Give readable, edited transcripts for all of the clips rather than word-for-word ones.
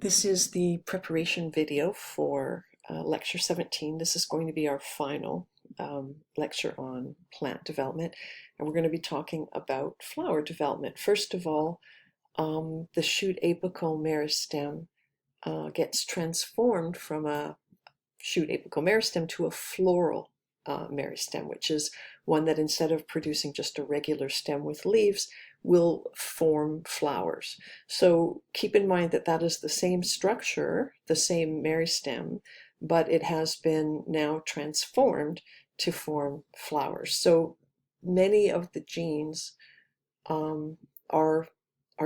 This is the preparation video for lecture 17. This is going to be our final lecture on plant development, and we're going to be talking about flower development. First of all, the shoot apical meristem gets transformed from a shoot apical meristem to a floral meristem, which is one that instead of producing just a regular stem with leaves, will form flowers. So keep in mind that that is the same structure, the same meristem, but it has been now transformed to form flowers. So many of the genes are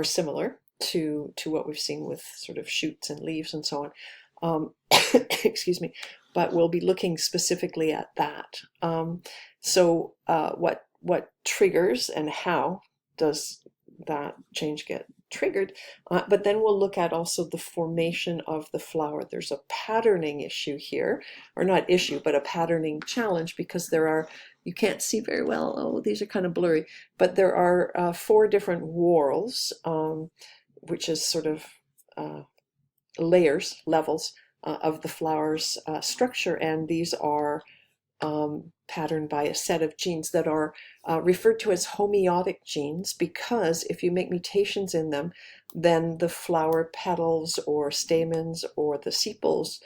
similar to what we've seen with sort of shoots and leaves and so on. Excuse me, but we'll be looking specifically at that. What triggers and how does that change get triggered? But then we'll look at also the formation of the flower. There's a patterning issue here, or not issue, but a patterning challenge, because there are, you can't see very well, oh, these are kind of blurry, but there are 4 different whorls, which is sort of levels of the flower's structure, and these are patterned by a set of genes that are referred to as homeotic genes, because if you make mutations in them, then the flower petals or stamens or the sepals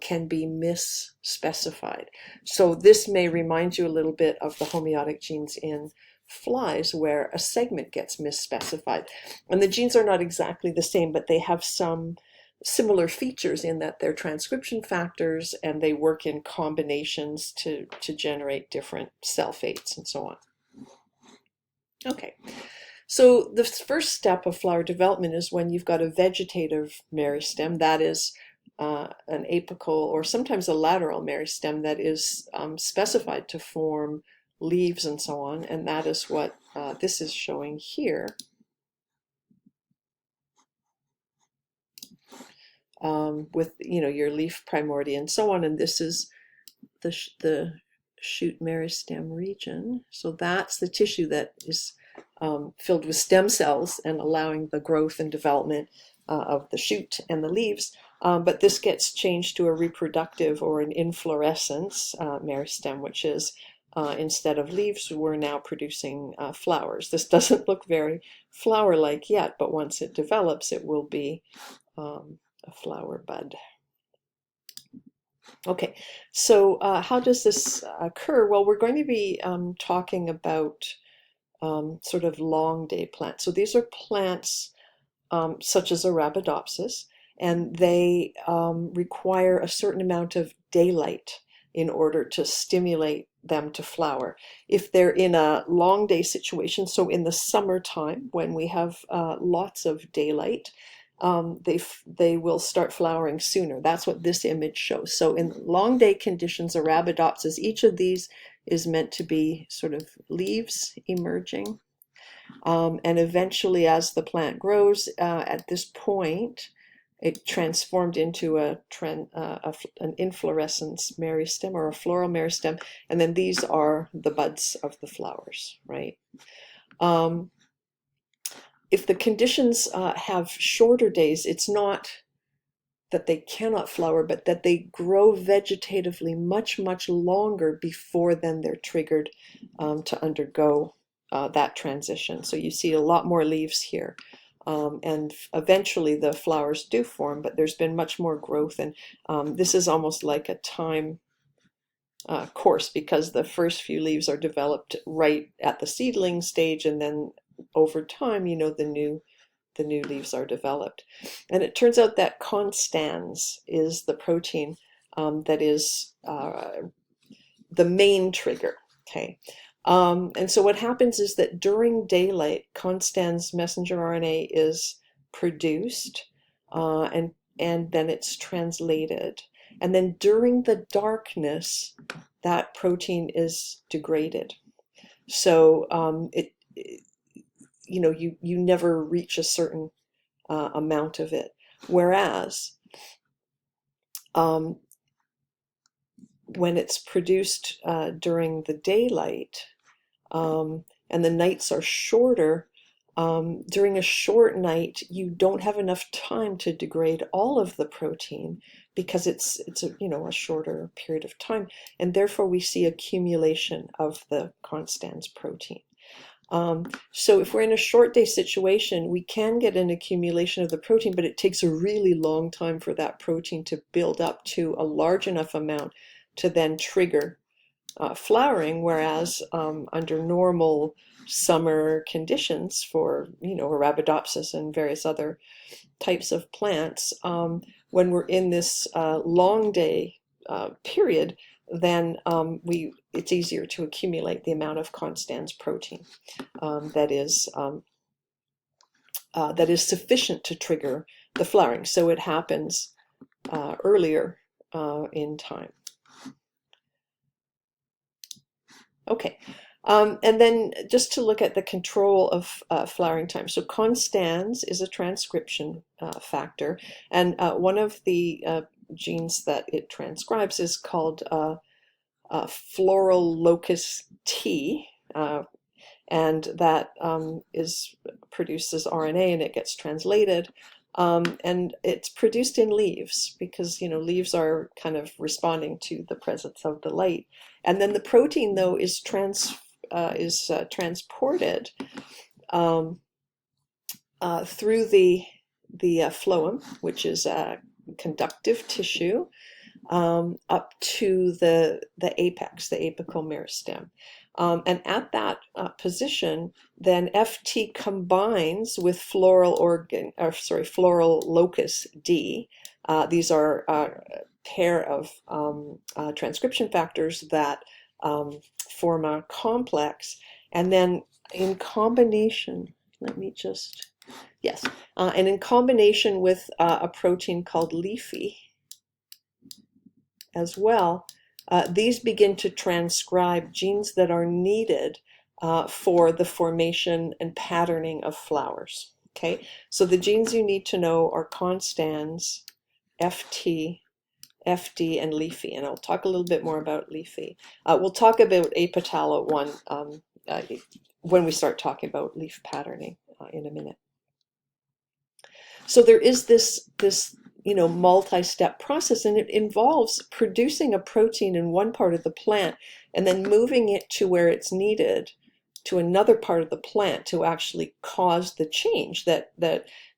can be misspecified. So this may remind you a little bit of the homeotic genes in flies, where a segment gets misspecified. And the genes are not exactly the same, but they have some similar features in that they're transcription factors and they work in combinations to generate different cell fates and so on. Okay, so the first step of flower development is when you've got a vegetative meristem, that is an apical or sometimes a lateral meristem that is specified to form leaves and so on, and that is what this is showing here. With your leaf primordia and so on, and this is the shoot meristem region. So that's the tissue that is filled with stem cells and allowing the growth and development of the shoot and the leaves. But this gets changed to a reproductive or an inflorescence meristem, which is instead of leaves, we're now producing flowers. This doesn't look very flower-like yet, but once it develops, it will be a flower bud. Okay, so how does this occur? Well, we're going to be talking about sort of long day plants. So these are plants such as Arabidopsis, and they require a certain amount of daylight in order to stimulate them to flower. If they're in a long day situation, so in the summertime when we have lots of daylight, they will start flowering sooner. That's what this image shows. So in long day conditions, Arabidopsis, each of these is meant to be sort of leaves emerging. And eventually, as the plant grows, at this point, it transformed into an inflorescence meristem or a floral meristem, and then these are the buds of the flowers, right? If the conditions have shorter days, it's not that they cannot flower, but that they grow vegetatively much, much longer before then they're triggered to undergo that transition. So you see a lot more leaves here. And eventually the flowers do form, but there's been much more growth. And this is almost like a time course, because the first few leaves are developed right at the seedling stage, and then over time, the new leaves are developed. And it turns out that constans is the protein that is the main trigger. Okay. And so what happens is that during daylight, constans messenger RNA is produced, and then it's translated. And then during the darkness, that protein is degraded. So you never reach a certain amount of it. Whereas when it's produced during the daylight, and the nights are shorter, During a short night, you don't have enough time to degrade all of the protein because it's a, a shorter period of time, and therefore we see accumulation of the constans protein. So if we're in a short day situation, we can get an accumulation of the protein, but it takes a really long time for that protein to build up to a large enough amount to then trigger flowering, whereas under normal summer conditions for, Arabidopsis and various other types of plants, when we're in this long day period, then it's easier to accumulate the amount of constans protein that is sufficient to trigger the flowering. So it happens earlier in time. Okay, and then just to look at the control of flowering time. So constans is a transcription factor, and one of the genes that it transcribes is called floral locus T, and that produces RNA, and it gets translated. And it's produced in leaves because, leaves are kind of responding to the presence of the light. And then the protein, though, is transported through the phloem, which is a conductive tissue, up to the apex, the apical meristem. And at that position, then FT combines with floral locus D. These are a pair of transcription factors that form a complex, and then in combination, and in combination with a protein called leafy as well, these begin to transcribe genes that are needed for the formation and patterning of flowers. Okay, so the genes you need to know are constans, FT, FD, and leafy, and I'll talk a little bit more about leafy. We'll talk about apetalate-1 when we start talking about leaf patterning in a minute. So there is this multi-step process, and it involves producing a protein in one part of the plant and then moving it to where it's needed to another part of the plant to actually cause the change that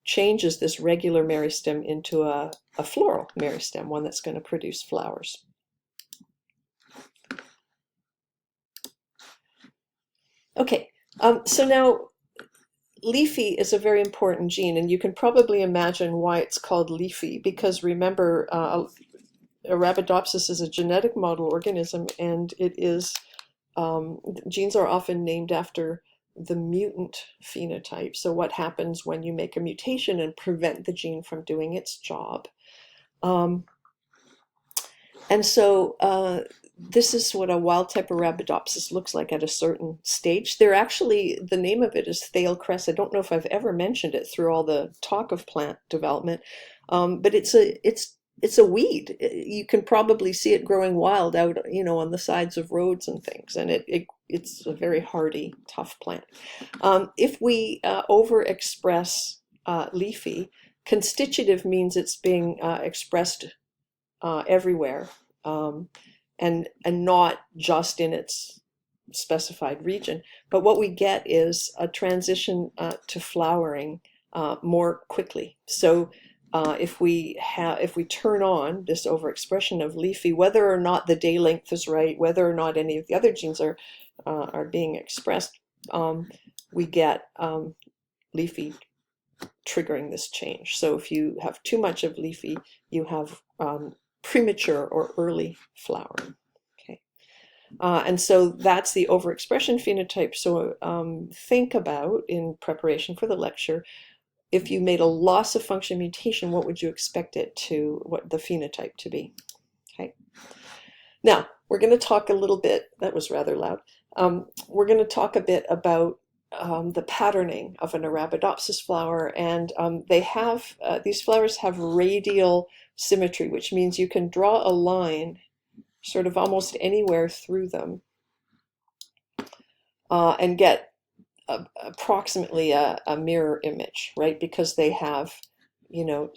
changes this regular meristem into a floral meristem, one that's going to produce flowers. Okay, so now leafy is a very important gene, and you can probably imagine why it's called leafy, because remember, Arabidopsis is a genetic model organism, and it is genes are often named after the mutant phenotype. So what happens when you make a mutation and prevent the gene from doing its job? And so this is what a wild type Arabidopsis looks like at a certain stage. They're actually, the name of it is Thale cress. I don't know if I've ever mentioned it through all the talk of plant development, but it's a weed. You can probably see it growing wild out, on the sides of roads and things, and it's a very hardy, tough plant. If we overexpress leafy, constitutive means it's being expressed everywhere, and not just in its specified region. But what we get is a transition to flowering more quickly. So if we turn on this overexpression of leafy, whether or not the day length is right, whether or not any of the other genes are being expressed, we get leafy triggering this change. So if you have too much of leafy, you have premature or early flowering. Okay, and so that's the overexpression phenotype. So think about, in preparation for the lecture, if you made a loss of function mutation, what would you expect what the phenotype to be? Okay. Now we're going to talk a little bit. That was rather loud. We're going to talk a bit about the patterning of an Arabidopsis flower, and these flowers have radial symmetry, which means you can draw a line sort of almost anywhere through them and get approximately a mirror image, right? Because they have, you know,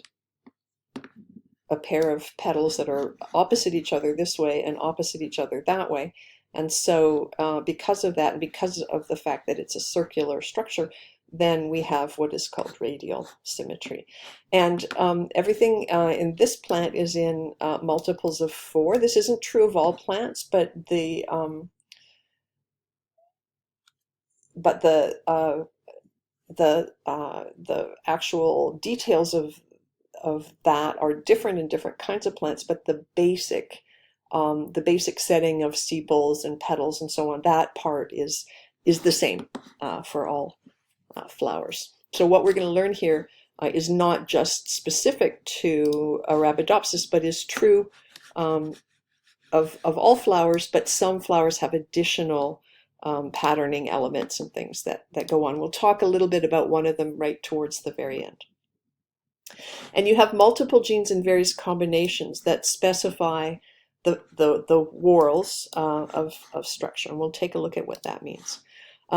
a pair of petals that are opposite each other this way and opposite each other that way. And so because of that, and because of the fact that it's a circular structure, then we have what is called radial symmetry. And everything in this plant is in multiples of 4. This isn't true of all plants, but the the actual details of that are different in different kinds of plants, but the basic setting of sepals and petals and so on, that part is the same for all flowers. So what we're going to learn here is not just specific to Arabidopsis, but is true of all flowers, but some flowers have additional patterning elements and things that go on. We'll talk a little bit about one of them right towards the very end. And you have multiple genes in various combinations that specify the whorls of structure. And we'll take a look at what that means.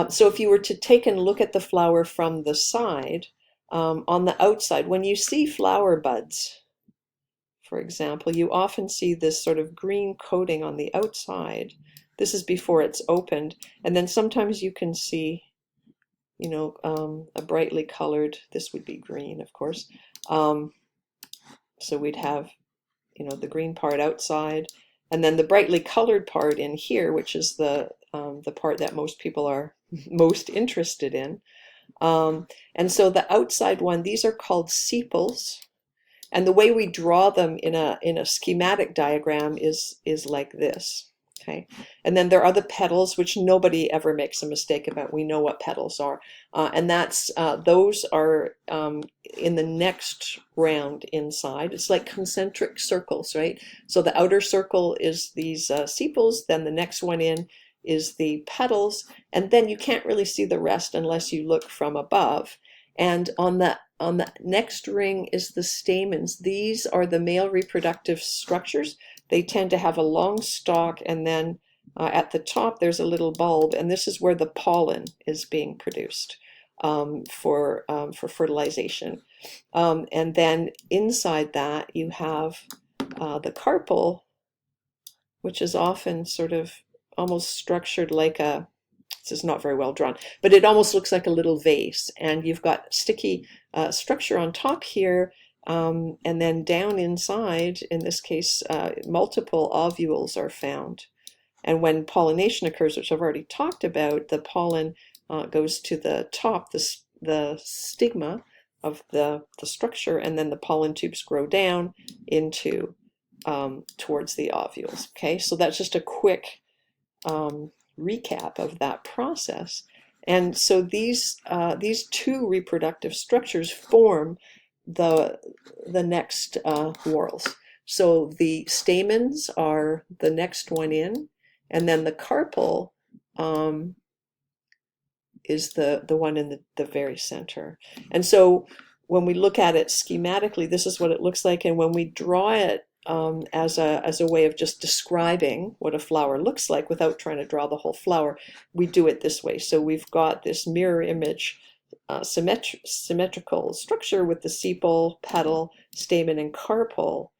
So if you were to take and look at the flower from the side, on the outside, when you see flower buds, for example, you often see this sort of green coating on the outside. This is before it's opened. And then sometimes you can see, you know, a brightly colored, this would be green, of course. So we'd have, you know, the green part outside, and then the brightly colored part in here, which is the part that most people are most interested in. And so the outside one, these are called sepals. And the way we draw them in a schematic diagram is like this. Okay, and then there are the petals, which nobody ever makes a mistake about. We know what petals are, and those are in the next round inside. It's like concentric circles, right? So the outer circle is these sepals, then the next one in is the petals, and then you can't really see the rest unless you look from above. And on the next ring is the stamens. These are the male reproductive structures. They tend to have a long stalk, and then at the top there's a little bulb, and this is where the pollen is being produced for fertilization. And then inside that you have the carpel, which is often sort of almost structured like a, this is not very well drawn, but it almost looks like a little vase. And you've got sticky structure on top here, and then down inside, in this case, multiple ovules are found. And when pollination occurs, which I've already talked about, the pollen goes to the top, the stigma of the structure, and then the pollen tubes grow down into towards the ovules. Okay, so that's just a quick recap of that process. And so these two reproductive structures form the next whorls. So the stamens are the next one in, and then the carpel is the one in the very center. And so when we look at it schematically, this is what it looks like. And when we draw it as a way of just describing what a flower looks like without trying to draw the whole flower, we do it this way. So we've got this mirror image symmetrical structure with the sepal, petal, stamen, and carpel.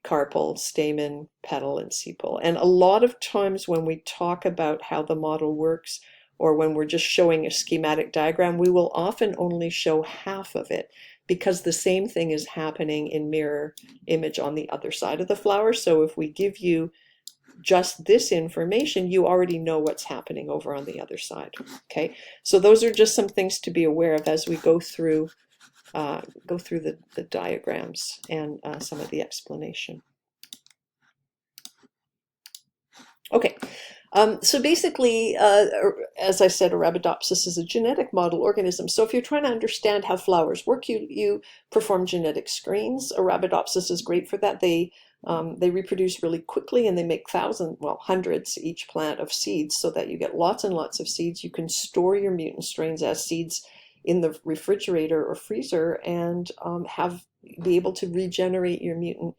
Carpel, stamen, petal, and sepal. And a lot of times when we talk about how the model works, or when we're just showing a schematic diagram, we will often only show half of it, because the same thing is happening in mirror image on the other side of the flower. So if we give you just this information, you already know what's happening over on the other side. Okay, so those are just some things to be aware of as we go through the diagrams and some of the explanation. Okay, so basically, as I said, Arabidopsis is a genetic model organism. So if you're trying to understand how flowers work, you perform genetic screens. Arabidopsis is great for that. They reproduce really quickly, and they make hundreds each plant of seeds, so that you get lots and lots of seeds. You can store your mutant strains as seeds in the refrigerator or freezer, and be able to regenerate your mutant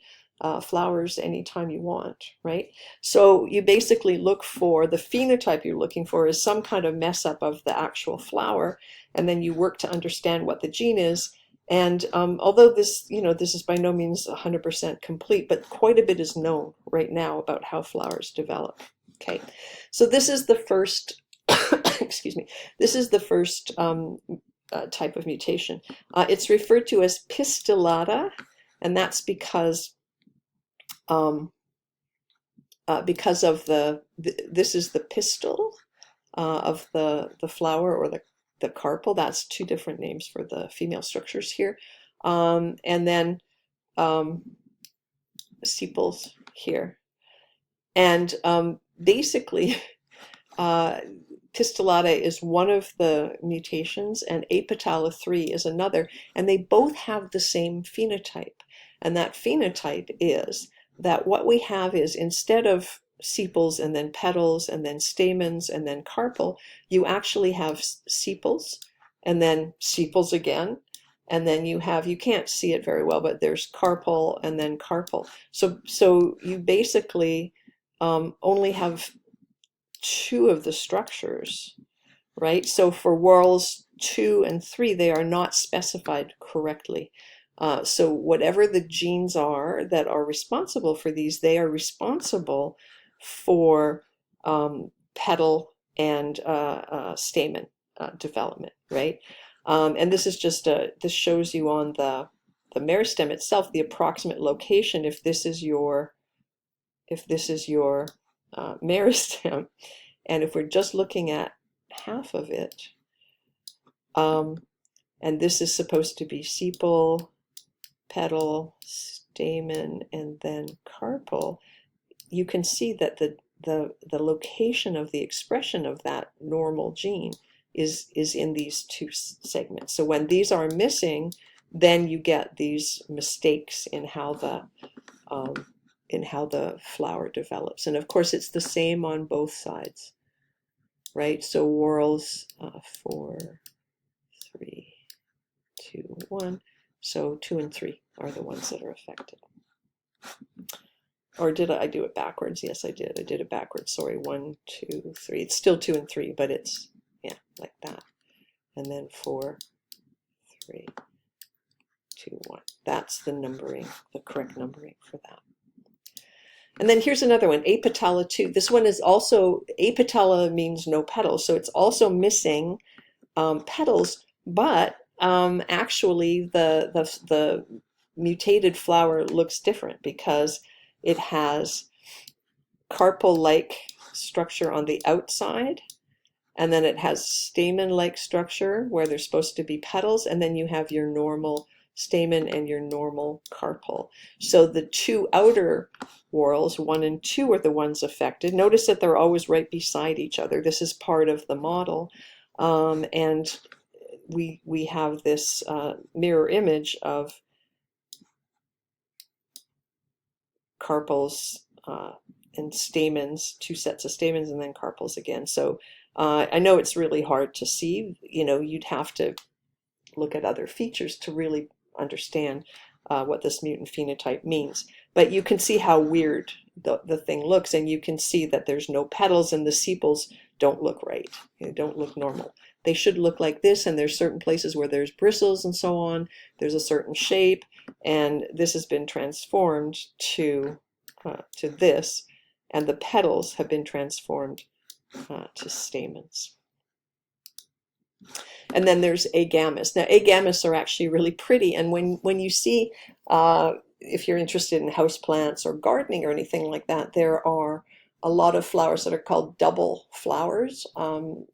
flowers anytime you want, right? So you basically look for the phenotype you're looking for is some kind of mess up of the actual flower, and then you work to understand what the gene is. And although this, this is by no means 100% complete, but quite a bit is known right now about how flowers develop. Okay, so this is the first, excuse me, this is the first type of mutation. It's referred to as pistillata, and that's because of this is the pistil of the flower, or the carpel. That's two different names for the female structures here. And then sepals here. And basically, pistillata is one of the mutations, and apetala 3 is another, and they both have the same phenotype. And that phenotype is that what we have is, instead of sepals and then petals and then stamens and then carpel, you actually have sepals and then sepals again, and then you can't see it very well, but there's carpel and then carpel. So you basically only have two of the structures, right? So for whorls 2 and 3, they are not specified correctly. So whatever the genes are that are responsible for these, they are responsible for petal and stamen development, right? And this is just this shows you on the meristem itself the approximate location if this is your meristem, and if we're just looking at half of it, and this is supposed to be sepal, petal, stamen, and then carpel, you can see that the location of the expression of that normal gene is in these two segments. So when these are missing, then you get these mistakes in how the flower develops. And of course, it's the same on both sides, right? So whorls 4, 3, 2, 1. So 2 and 3 are the ones that are affected. Or did I do it backwards? Yes, I did. I did it backwards. Sorry, 1, 2, 3. It's still 2 and 3, but it's, yeah, like that. And then 4, 3, 2, 1. That's the numbering, the correct numbering for that. And then here's another one, apetala 2. This one is also, apetala means no petals, so it's also missing petals, but actually the mutated flower looks different because it has carpel-like structure on the outside, and then it has stamen-like structure where there's supposed to be petals, and then you have your normal stamen and your normal carpel. So the two outer whorls, 1 and 2, are the ones affected. Notice that they're always right beside each other. This is part of the model. And we have this mirror image of carpels and stamens, 2 sets of stamens, and then carpels again. So I know it's really hard to see. You'd have to look at other features to really understand what this mutant phenotype means. But you can see how weird the thing looks, and you can see that there's no petals, and the sepals don't look right. They don't look normal. They should look like this, and there's certain places where there's bristles and so on. There's a certain shape, and this has been transformed to this, and the petals have been transformed to stamens. And then there's agamis. Now, agamis are actually really pretty, and when you see, if you're interested in houseplants or gardening or anything like that, there are a lot of flowers that are called double flowers.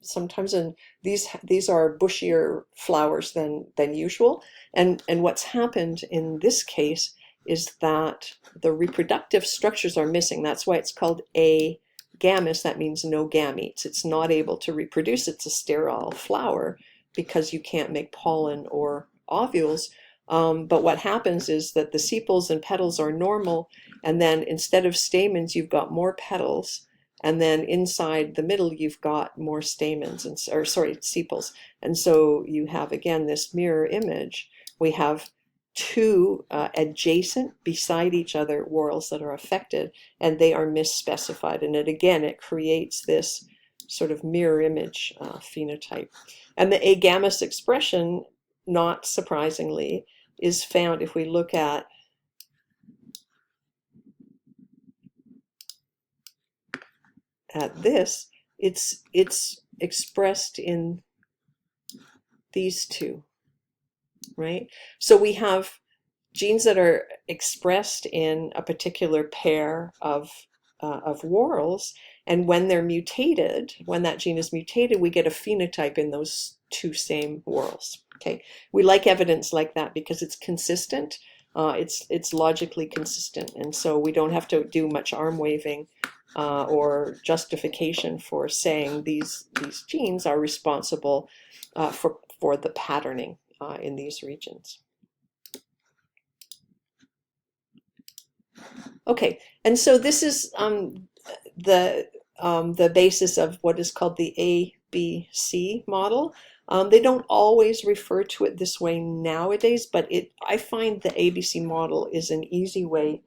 Sometimes, and these are bushier flowers than usual. And what's happened in this case is that the reproductive structures are missing. That's why it's called agamis. That means no gametes. It's not able to reproduce. It's a sterile flower because you can't make pollen or ovules. But what happens is that the sepals and petals are normal, and then instead of stamens, you've got more petals, and then inside the middle, you've got more stamens, sepals. And so you have, again, this mirror image. We have two adjacent, beside each other whorls that are affected, and they are misspecified. And it creates this sort of mirror image phenotype. And the A gamma expression, not surprisingly, is found if we look at this. It's expressed in these two, right? So we have genes that are expressed in a particular pair of whorls, and when they're mutated, when that gene is mutated, we get a phenotype in those two same whorls. Okay, we like evidence like that because it's consistent. It's logically consistent, and so we don't have to do much arm waving or justification for saying these genes are responsible for the patterning in these regions. Okay, and so this is the basis of what is called the ABC model. They don't always refer to it this way nowadays, but I find the ABC model is an easy way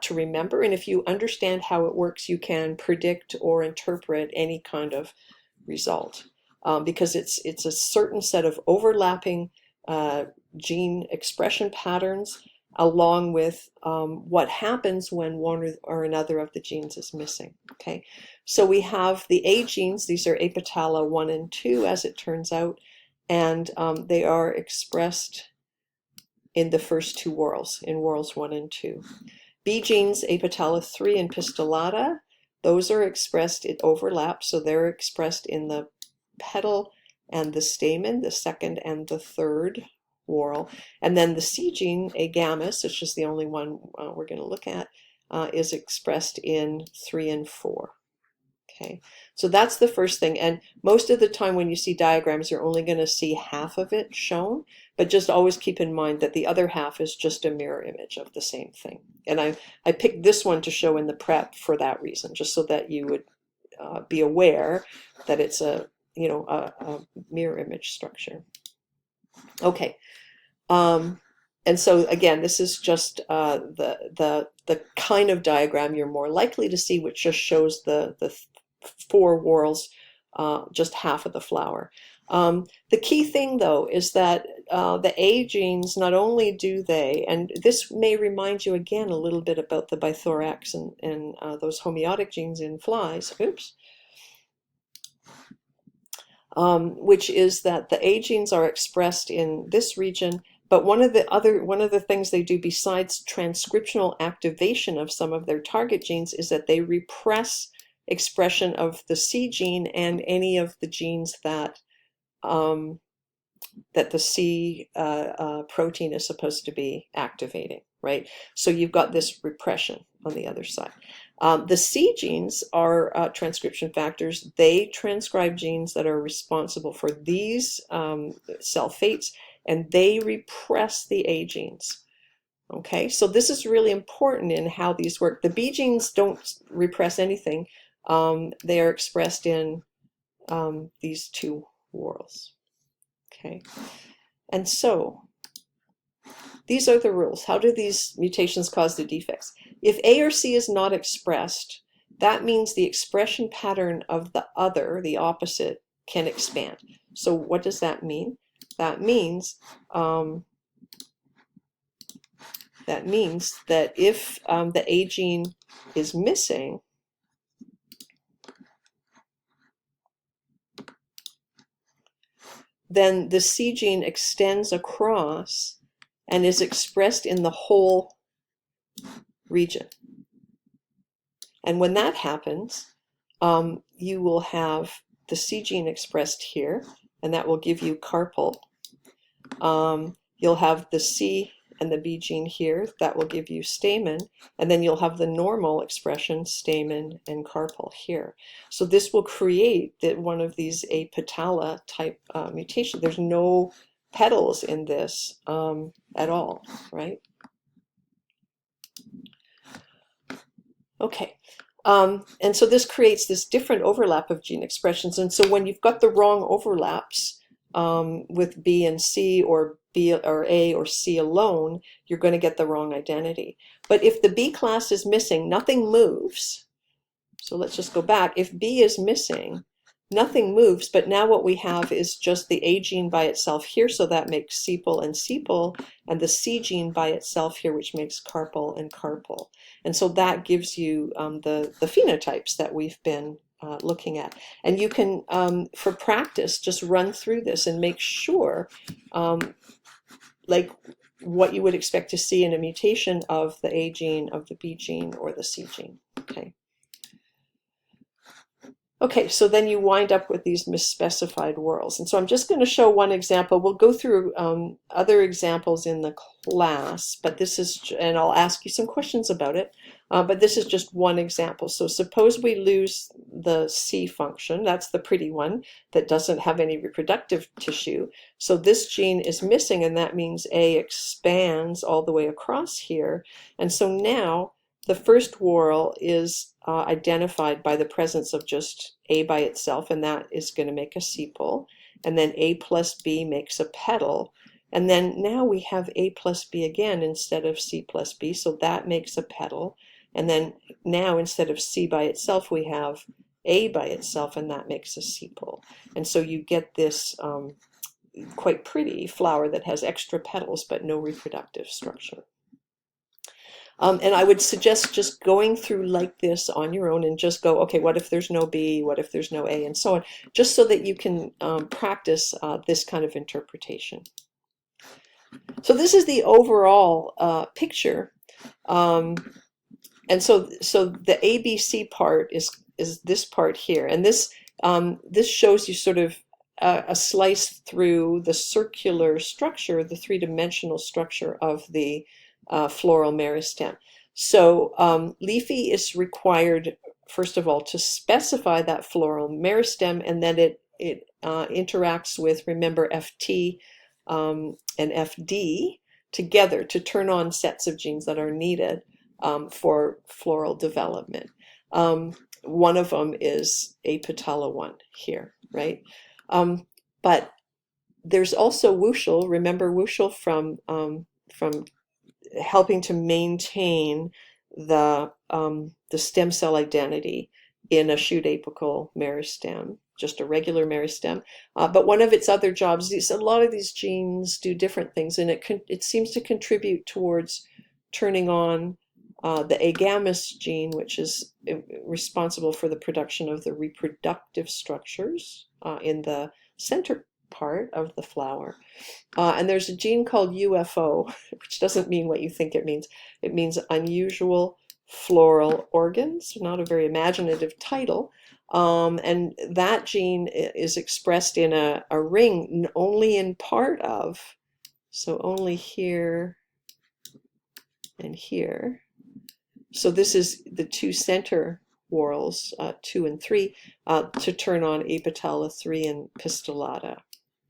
to remember. And if you understand how it works, you can predict or interpret any kind of result because it's a certain set of overlapping gene expression patterns along with what happens when one or another of the genes is missing. Okay, so we have the A genes. These are apetala 1 and 2, as it turns out, and they are expressed in the first two whorls, in whorls 1 and 2. B genes, apetala 3 and pistillata, those are expressed, it overlaps, so they're expressed in the petal and the stamen, the second and the third whorl. And then the C gene, A gammas, which is the only one we're going to look at, is expressed in 3 and 4. Okay, so that's the first thing. And most of the time when you see diagrams, you're only going to see half of it shown, but just always keep in mind that the other half is just a mirror image of the same thing. And I picked this one to show in the prep for that reason, just so that you would be aware that it's a mirror image structure. Okay, and so again, this is just the kind of diagram you're more likely to see, which just shows the four whorls, just half of the flower. The key thing, though, is that the A genes, not only do they, and this may remind you again a little bit about the bithorax and those homeotic genes in flies, which is that the A genes are expressed in this region, but one of the things they do besides transcriptional activation of some of their target genes is that they repress expression of the C gene and any of the genes that the C protein is supposed to be activating, right? So you've got this repression on the other side. The C genes are transcription factors. They transcribe genes that are responsible for these cell fates, and they repress the A genes. Okay, so this is really important in how these work. The B genes don't repress anything. They are expressed in these two whorls. Okay, and so these are the rules. How do these mutations cause the defects? If A or C is not expressed, that means the expression pattern of the other, the opposite, can expand. So what does that mean? That means that if the A gene is missing, then the C gene extends across and is expressed in the whole region. And when that happens, you will have the C gene expressed here, and that will give you carpal. You'll have the C and the B gene here, that will give you stamen, and then you'll have the normal expression, stamen and carpal here. So this will create one of these apetala type mutation. There's no petals in this at all, right? Okay, and so this creates this different overlap of gene expressions. And so when you've got the wrong overlaps, with B and C, or B or A or C alone, you're going to get the wrong identity. But if the B class is missing, nothing moves. So let's just go back. If B is missing, nothing moves, but now what we have is just the A gene by itself here, so that makes sepal and sepal, and the C gene by itself here, which makes carpal and carpal. And so that gives you the phenotypes that we've been looking at. And you can, for practice, just run through this and make sure, like what you would expect to see in a mutation of the A gene, of the B gene, or the C gene. Okay. Okay, so then you wind up with these misspecified whorls. And so I'm just going to show one example. We'll go through other examples in the class, but this is, and I'll ask you some questions about it, but this is just one example. So suppose we lose the C function, that's the pretty one that doesn't have any reproductive tissue. So this gene is missing, and that means A expands all the way across here. And so now the first whorl is identified by the presence of just A by itself, and that is going to make a sepal. And then A plus B makes a petal. And then now we have A plus B again instead of C plus B, so that makes a petal. And then now instead of C by itself, we have A by itself, and that makes a sepal. And so you get this quite pretty flower that has extra petals but no reproductive structure. And I would suggest just going through like this on your own and just go, okay, what if there's no B? What if there's no A? And so on, just so that you can practice this kind of interpretation. So this is the overall picture. And so the ABC part is this part here. And this shows you sort of a slice through the circular structure, the three-dimensional structure of the floral meristem. So leafy is required, first of all, to specify that floral meristem, and then it interacts with, remember, FT and FD together to turn on sets of genes that are needed for floral development. One of them is apetala1 here, right? But there's also Wuschel. Remember Wuschel from helping to maintain the stem cell identity in a shoot apical meristem, just a regular meristem. But one of its other jobs, a lot of these genes do different things, and it seems to contribute towards turning on the agamus gene, which is responsible for the production of the reproductive structures in the center part of the flower. And there's a gene called UFO, which doesn't mean what you think it means. It means unusual floral organs, not a very imaginative title. And that gene is expressed in a ring only in part of, so only here and here. So this is the two center whorls, 2 and 3, to turn on apetala3 and pistillata.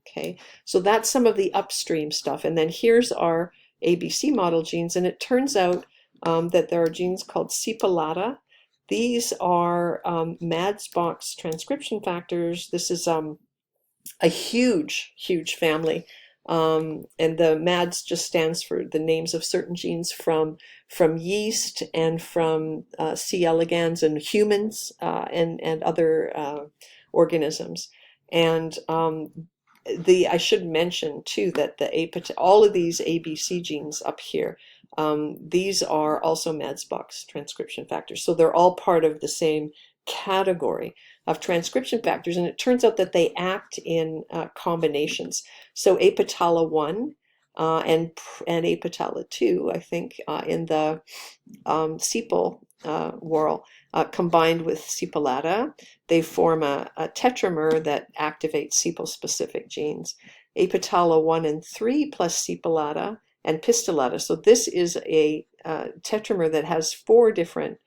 Okay, so that's some of the upstream stuff. And then here's our ABC model genes, and it turns out that there are genes called sepalata. These are MADS-box transcription factors. This is a huge, huge family. And the MADS just stands for the names of certain genes from yeast and from C. elegans and humans and other organisms. And I should mention too that all of these ABC genes up here, these are also MADS-box transcription factors. So they're all part of the same category of transcription factors, and it turns out that they act in combinations. So apetala1 and apetala2, I think, in the sepal whorl, combined with sepalata, they form a tetramer that activates sepal-specific genes. Apetala1 and 3 plus sepalata and pistillata. So this is a tetramer that has 4 different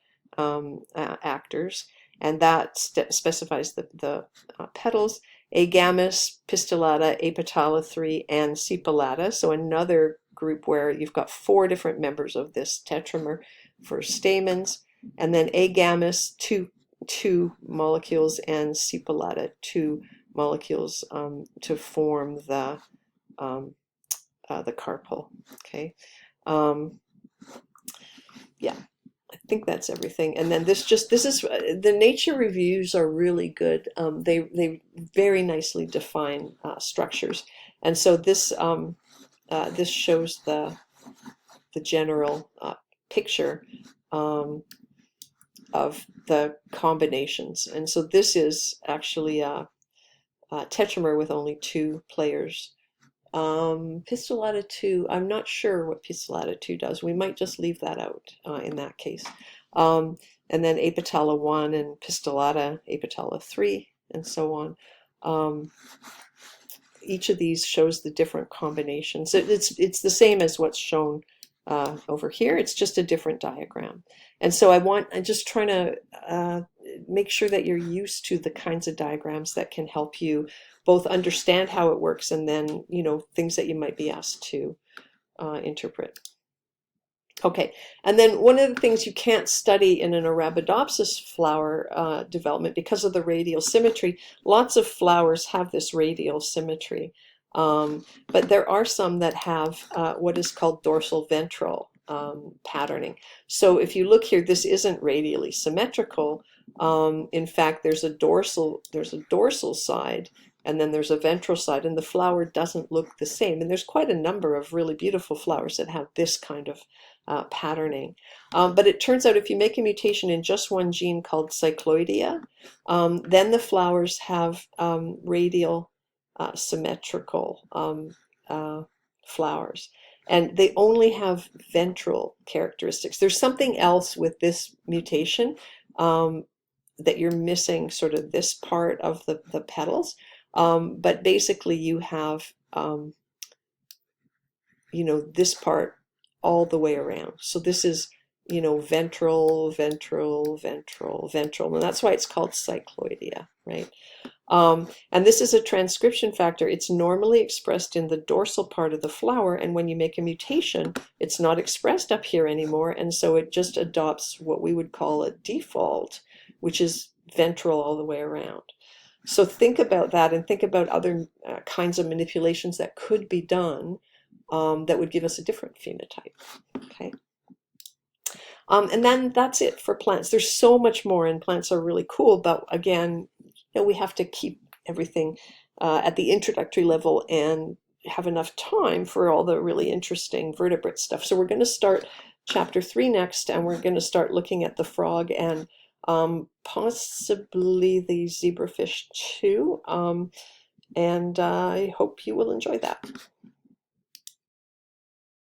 actors, and that specifies the petals: agamus, pistillata, apetala3, and sepalata. So another group where you've got 4 different members of this tetramer for stamens, and then agamus, two molecules, and sepalata, 2 molecules to form the carpel. Okay. Yeah, I think that's everything. And then this is the nature reviews are really good. They very nicely define structures, and so this shows the general picture of the combinations. And so this is actually a tetramer with only two players. Pistillata 2, I'm not sure what Pistillata 2 does. We might just leave that out in that case. And then Apitala 1 and Pistillata, Apitala 3, and so on. Each of these shows the different combinations. It's the same as what's shown over here. It's just a different diagram. And so I'm just trying to make sure that you're used to the kinds of diagrams that can help you both understand how it works and then, things that you might be asked to interpret. Okay, and then one of the things you can't study in an Arabidopsis flower development because of the radial symmetry. Lots of flowers have this radial symmetry, but there are some that have what is called dorsal ventral patterning. So if you look here, this isn't radially symmetrical. In fact, there's a dorsal side, and then there's a ventral side, and the flower doesn't look the same. And there's quite a number of really beautiful flowers that have this kind of patterning. But it turns out if you make a mutation in just one gene called cycloidea, then the flowers have radial symmetrical flowers. And they only have ventral characteristics. There's something else with this mutation that you're missing, sort of this part of the petals. But basically you have, this part all the way around. So this is, ventral, ventral, ventral, ventral. And that's why it's called cycloidea, right? And this is a transcription factor. It's normally expressed in the dorsal part of the flower, and when you make a mutation, it's not expressed up here anymore, and so it just adopts what we would call a default, which is ventral all the way around. So think about that, and think about other kinds of manipulations that could be done that would give us a different phenotype. Okay. And then that's it for plants. There's so much more, and plants are really cool, but again, we have to keep everything at the introductory level and have enough time for all the really interesting vertebrate stuff. So we're going to start chapter 3 next, and we're going to start looking at the frog and possibly the zebrafish too. And I hope you will enjoy that.